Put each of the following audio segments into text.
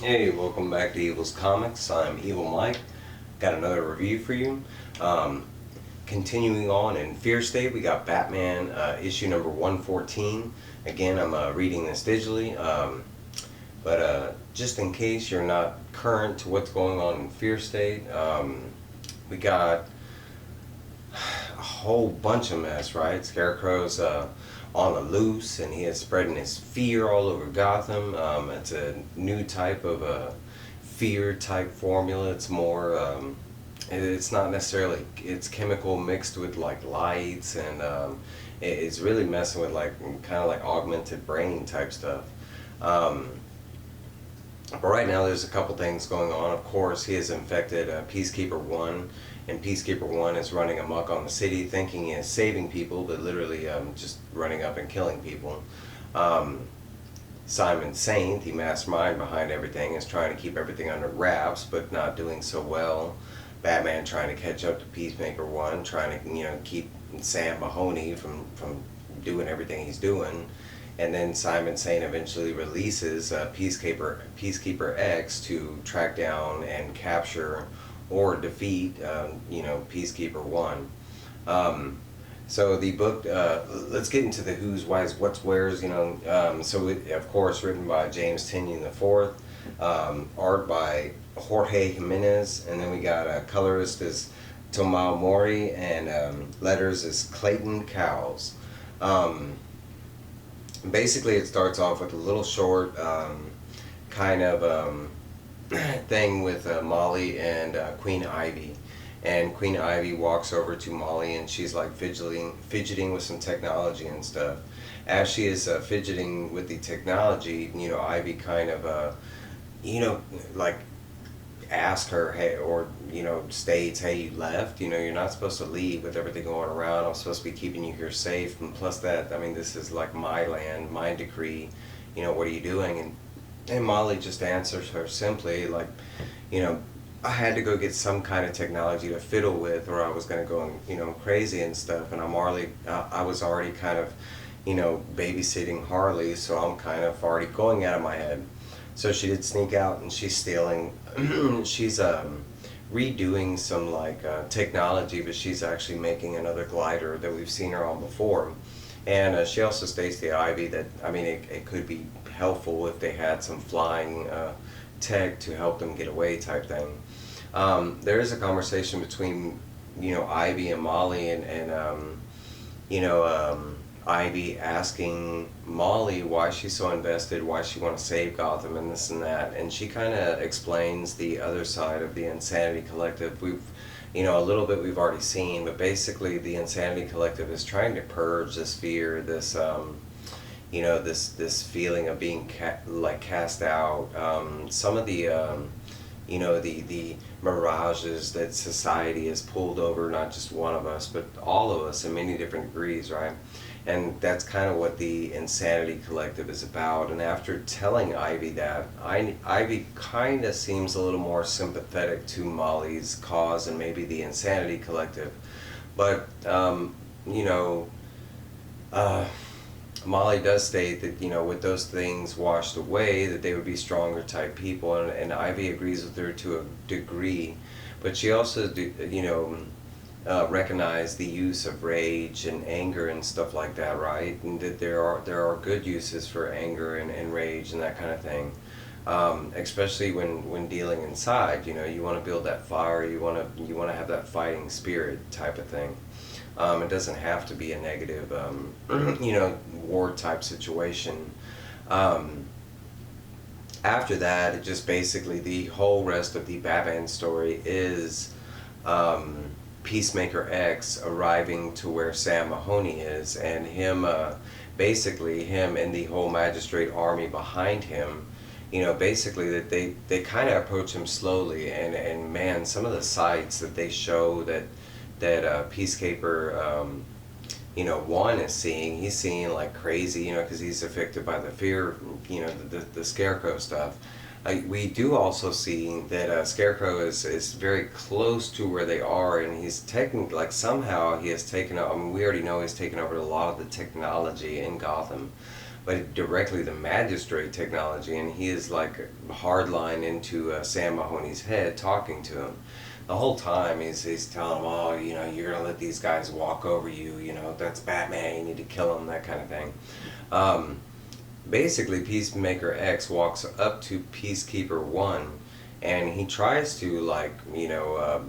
Hey, welcome back to Evil's Comics. I'm Evil Mike. Got another review for you. Um, Continuing on in Fear State, we got Batman issue number 114. Again, I'm reading this digitally, but just in case you're not current to what's going on in Fear State, we got a whole bunch of mess, right? Scarecrow's on the loose, and he is spreading his fear all over Gotham. It's a new type of fear type formula. It's more, it's not necessarily, it's chemical mixed with like lights, and it's really messing with like kind of like augmented brain type stuff. Um, but right now, there's a couple things going on. Of course, he has infected Peacekeeper 1, and Peacekeeper 1 is running amok on the city, thinking he is saving people, but literally just running up and killing people. Um, Simon Saint, the mastermind behind everything, is trying to keep everything under wraps, but not doing so well. Batman trying to catch up to Peacemaker 1, trying to, keep Sam Mahoney from doing everything he's doing. And then Simon Saint eventually releases Peacekeeper X to track down and capture or defeat, Peacekeeper 1. So the book, let's get into the who's, why's, what's, where's, of course, written by James Tynion IV, art by Jorge Jimenez, and then we got colorist is Tomeu Mori, and letters is Clayton Cowles. Basically, it starts off with a little short kind of thing with Molly and Queen Ivy. And Queen Ivy walks over to Molly, and she's like fidgeting with some technology and stuff. As she is fidgeting with the technology, Ivy kind of, like ask her, hey, or states, hey, you left, you're not supposed to leave with everything going around. I'm supposed to be keeping you here safe, and plus that, I mean, this is like my land, my decree, what are you doing? And Molly just answers her simply like, I had to go get some kind of technology to fiddle with, or I was going to go, crazy and stuff. And I was already kind of, babysitting Harley, so I'm kind of already going out of my head. So she did sneak out, and she's stealing. She's redoing some like technology, but she's actually making another glider that we've seen her on before. And she also states to Ivy that, I mean, it could be helpful if they had some flying tech to help them get away type thing. There is a conversation between, Ivy and Molly, and Ivy asking Molly why she's so invested, why she wants to save Gotham and this and that, and she kind of explains the other side of the Insanity Collective. We've, a little bit we've already seen, but basically the Insanity Collective is trying to purge this fear, this this feeling of being cast out. Some of the the mirages that society has pulled over, not just one of us, but all of us in many different degrees, right? And that's kind of what the Insanity Collective is about. And after telling Ivy that, Ivy kind of seems a little more sympathetic to Molly's cause and maybe the Insanity Collective. But, Molly does state that, with those things washed away, that they would be stronger type people, and Ivy agrees with her to a degree. But she also, recognize the use of rage and anger and stuff like that, right? And that there are good uses for anger and rage and that kind of thing. Especially when dealing inside, you want to build that fire, you want to have that fighting spirit type of thing. It doesn't have to be a negative, war type situation. After that, it just basically the whole rest of the Batman story is Peacemaker X arriving to where Sam Mahoney is, and him, basically him and the whole magistrate army behind him. Basically that they kind of approach him slowly, and man, some of the sights that they show that Peacekeeper, one is seeing, he's seeing like crazy, because he's affected by the fear, the Scarecrow stuff. We do also see that Scarecrow is very close to where they are, and he's taking, like, somehow he has taken, I mean, we already know he's taken over a lot of the technology in Gotham. but directly the magistrate technology, and he is like hardline into Sam Mahoney's head, talking to him. The whole time he's telling him, oh, you're gonna let these guys walk over you, that's Batman, you need to kill him, that kind of thing. Basically, Peacemaker X walks up to Peacekeeper 1, and he tries to, like,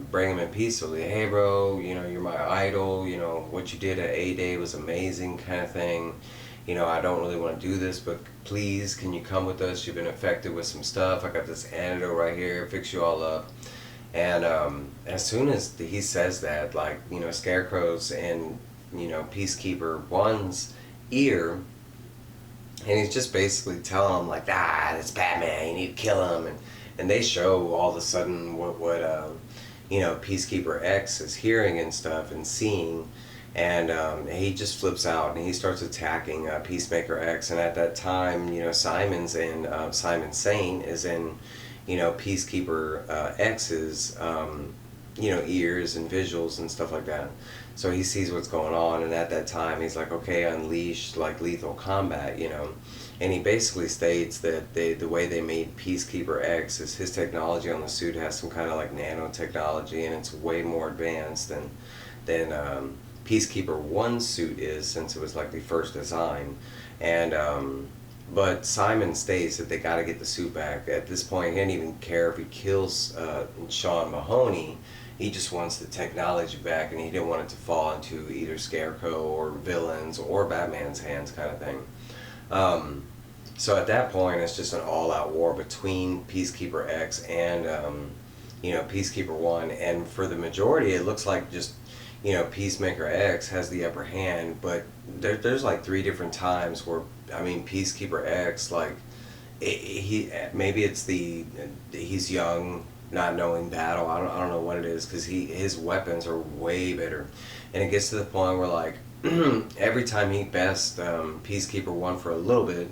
bring him in peacefully. Hey, bro, you're my idol, what you did at A-Day was amazing, kind of thing. I don't really want to do this, but please, can you come with us? You've been affected with some stuff. I got this antidote right here, fix you all up. And as soon as he says that, like, Scarecrow's in, Peacekeeper 1's ear, and he's just basically telling him, like, it's Batman, you need to kill him. And they show all of a sudden what Peacekeeper X is hearing and stuff and seeing. And he just flips out and he starts attacking Peacemaker X. And at that time, Simon Saint is in, Peacekeeper X's, ears and visuals and stuff like that. So he sees what's going on, and at that time he's like, okay, unleash like lethal combat, And he basically states that the way they made Peacekeeper X is his technology on the suit has some kind of like nanotechnology, and it's way more advanced than Peacekeeper 1's suit is, since it was like the first design. And but Simon states that they got to get the suit back. At this point, he didn't even care if he kills Sean Mahoney. He just wants the technology back, and he didn't want it to fall into either Scarecrow or villains or Batman's hands, kind of thing. So at that point, it's just an all-out war between Peacekeeper X and Peacekeeper 1. And for the majority, it looks like just Peacemaker X has the upper hand. But there's like 3 different times where Peacekeeper X, like maybe it's he's young, not knowing battle. I don't know what it is, because his weapons are way better, and it gets to the point where, like, every time he bests Peacekeeper 1 for a little bit,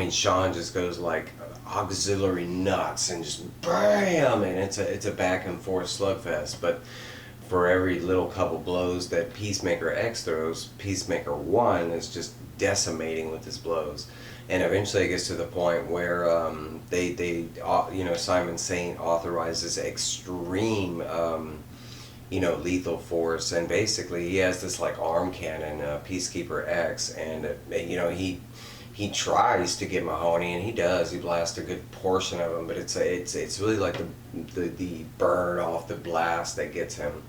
Sean just goes like auxiliary nuts and just bam, and it's a back and forth slugfest. But for every little couple blows that Peacemaker X throws, Peacemaker 1 is just decimating with his blows. And eventually it gets to the point where Simon Saint authorizes extreme, lethal force, and basically he has this like arm cannon, Peacekeeper X, and he tries to get Mahoney, and he does. He blasts a good portion of him, but it's really like the burn off the blast that gets him.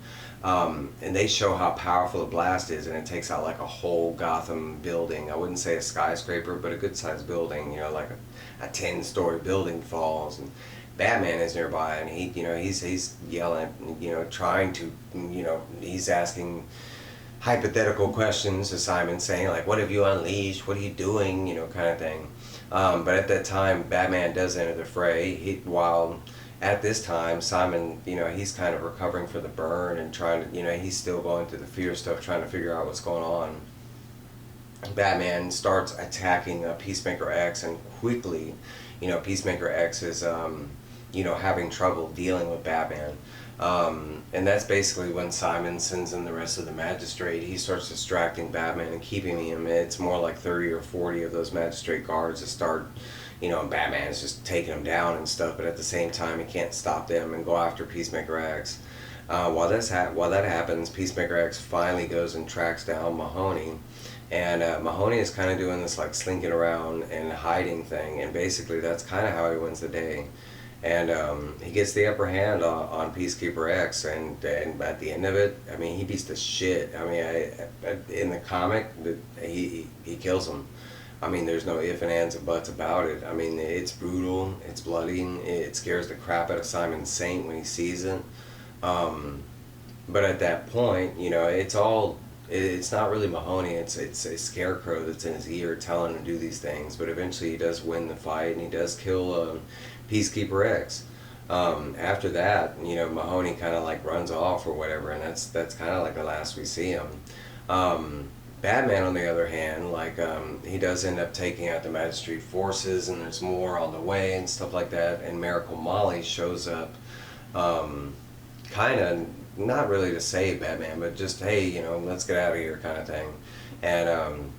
And they show how powerful the blast is, and it takes out like a whole Gotham building. I wouldn't say a skyscraper, but a good sized building, like a 10-story building falls, and Batman is nearby, and he's yelling, trying to, he's asking hypothetical questions to Simon, saying like, what have you unleashed, what are you doing, kind of thing. But at that time, Batman does enter the fray. While at this time, Simon, he's kind of recovering from the burn and trying to, he's still going through the fear stuff, trying to figure out what's going on. Batman starts attacking Peacemaker X, and quickly, Peacemaker X is, having trouble dealing with Batman. And that's basically when Simon sends in the rest of the magistrate. He starts distracting Batman and keeping him. It's more like 30 or 40 of those magistrate guards that start, and Batman's just taking them down and stuff, but at the same time he can't stop them and go after Peacemaker X. While that happens, Peacemaker X finally goes and tracks down Mahoney. And Mahoney is kind of doing this like slinking around and hiding thing, and basically that's kind of how he wins the day. And he gets the upper hand on Peacekeeper X, and at the end of it, he beats the shit. In the comic, he kills him. There's no ifs and ands and buts about it. It's brutal, it's bloody, it scares the crap out of Simon Saint when he sees it. But at that point, it's not really Mahoney, it's a Scarecrow that's in his ear telling him to do these things. But eventually he does win the fight, and he does kill Peacekeeper X. After that, Mahoney kind of like runs off or whatever, and that's kind of like the last we see him. Batman, on the other hand, like he does end up taking out the magistrate forces, and there's more on the way and stuff like that. And Miracle Molly shows up, kind of not really to save Batman, but just, hey, let's get out of here, kind of thing. And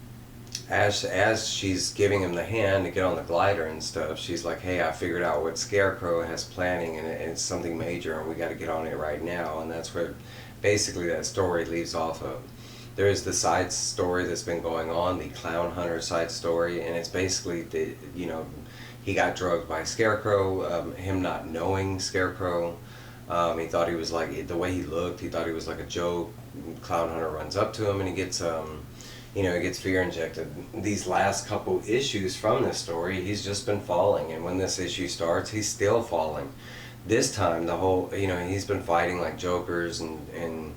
as she's giving him the hand to get on the glider and stuff, she's like, "Hey, I figured out what Scarecrow has planning, and it's something major, and we got to get on it right now." And that's where basically that story leaves off of. There is the side story that's been going on, the Clown Hunter side story, and it's basically he got drugged by Scarecrow. Him not knowing Scarecrow, he thought he was like, the way he looked, he thought he was like a joke. Clown Hunter runs up to him and he gets he gets fear injected. These last couple issues from this story, he's just been falling, and when this issue starts, he's still falling. This time, the whole, he's been fighting like jokers and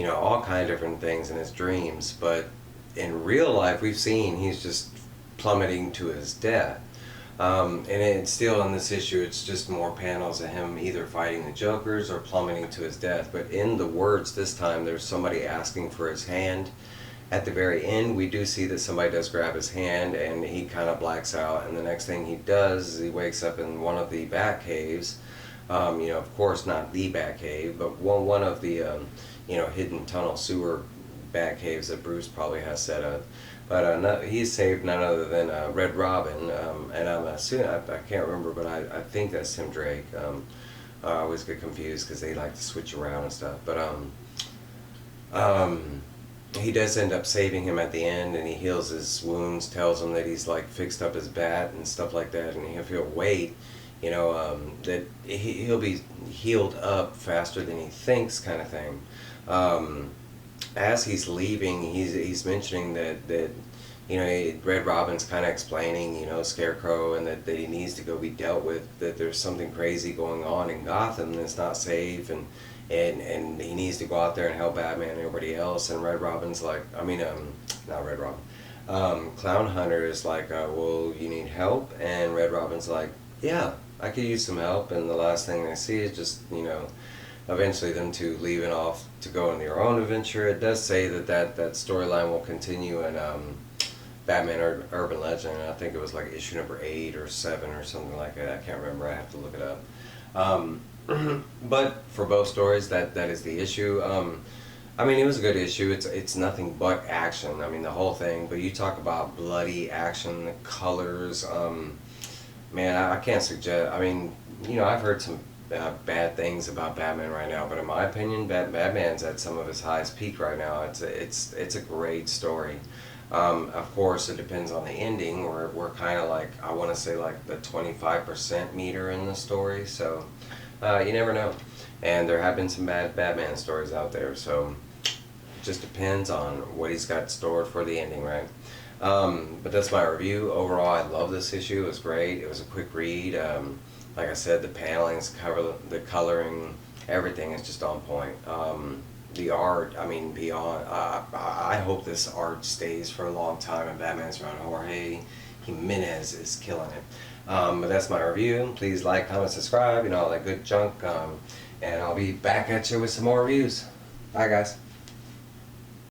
all kind of different things in his dreams, but in real life, we've seen he's just plummeting to his death. And it's still in this issue, it's just more panels of him either fighting the jokers or plummeting to his death. But in the words this time, there's somebody asking for his hand. At the very end, we do see that somebody does grab his hand, and he kind of blacks out, and the next thing he does is he wakes up in one of the bat caves. Of course not the bat cave, but one of the hidden tunnel sewer bat caves that Bruce probably has set up. But he's saved none other than Red Robin, and I'm assuming, I can't remember, but I think that's Tim Drake. I always get confused because they like to switch around and stuff. But he does end up saving him at the end, and he heals his wounds, tells him that he's like fixed up his bat and stuff like that, and if he'll wait, that he'll be healed up faster than he thinks, kind of thing. As he's leaving, he's mentioning that Red Robin's kind of explaining, Scarecrow, and that he needs to go be dealt with, that there's something crazy going on in Gotham that's not safe, and he needs to go out there and help Batman and everybody else. And Red Robin's like, not Red Robin, Clown Hunter is like, well, you need help? And Red Robin's like, yeah, I could use some help. And the last thing I see is just, eventually them two leaving off to go on their own adventure. It does say that storyline will continue in Batman Urban Legend. I think it was like issue number 8 or 7 or something like that. I can't remember. I have to look it up. But for both stories, that is the issue. It was a good issue. It's nothing but action. The whole thing. But you talk about bloody action, the colors. Man, I can't suggest. I've heard some bad things about Batman right now, but in my opinion, Batman's at some of his highest peak right now. It's a great story. Of course, it depends on the ending. We're kind of like, I want to say like the 25% meter in the story, so you never know. And there have been some bad Batman stories out there, so it just depends on what he's got stored for the ending, right? But that's my review. Overall, I love this issue. It was great. It was a quick read. Like I said, the panelings, the coloring, everything is just on point. The art, beyond. I hope this art stays for a long time, and Batman's around. Jorge Jimenez is killing it. But that's my review. Please like, comment, subscribe, all that good junk. And I'll be back at you with some more reviews. Bye, guys.